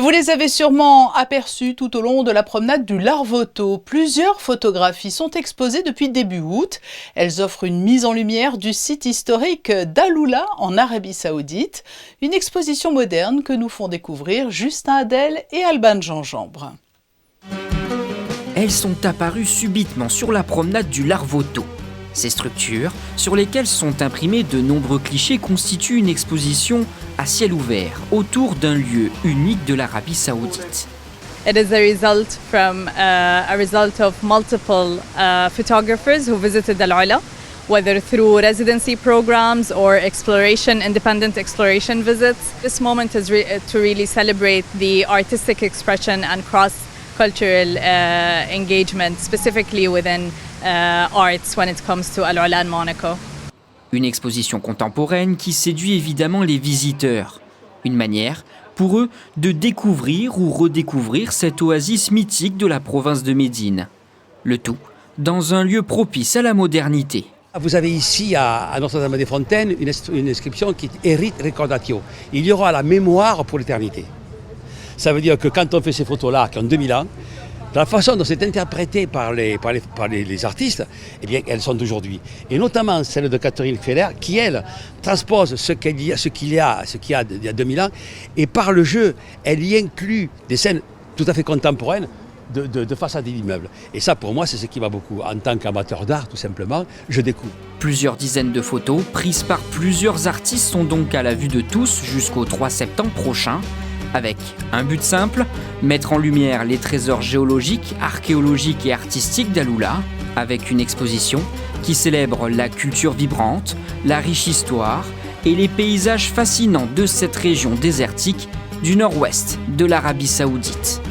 Vous les avez sûrement aperçus tout au long de la promenade du Larvoto. Plusieurs photographies sont exposées depuis début août. Elles offrent une mise en lumière du site historique d'Aloula en Arabie Saoudite. Une exposition moderne que nous font découvrir Justin Adel et Alban Gingembre. Elles sont apparues subitement sur la promenade du Larvoto. Ces structures, sur lesquelles sont imprimés de nombreux clichés, constituent une exposition à ciel ouvert autour d'un lieu unique de l'Arabie Saoudite. It is a result of multiple photographers who visited Al-Ula, whether through residency programs or independent exploration visits. This moment is to really celebrate the artistic expression and cross-cultural engagement, specifically within arts when it comes to Al-Ula and Monaco. Une exposition contemporaine qui séduit évidemment les visiteurs. Une manière pour eux de découvrir ou redécouvrir cette oasis mythique de la province de Médine. Le tout dans un lieu propice à la modernité. Vous avez ici à Notre-Dame-des-Fontaines une inscription qui est Erit Recordatio. Il y aura la mémoire pour l'éternité. Ça veut dire que quand on fait ces photos-là, qui ont 2000 ans, la façon dont c'est interprété par les artistes, eh bien, elles sont d'aujourd'hui. Et notamment celle de Catherine Feller, qui, elle, transpose ce qu'il y a il y a 2000 ans, et par le jeu, elle y inclut des scènes tout à fait contemporaines de façade d'immeubles. Et ça, pour moi, c'est ce qui va beaucoup. En tant qu'amateur d'art, tout simplement, je découvre. Plusieurs dizaines de photos prises par plusieurs artistes sont donc à la vue de tous jusqu'au 3 septembre prochain. Avec un but simple, mettre en lumière les trésors géologiques, archéologiques et artistiques d'Aloula, avec une exposition qui célèbre la culture vibrante, la riche histoire et les paysages fascinants de cette région désertique du nord-ouest de l'Arabie Saoudite.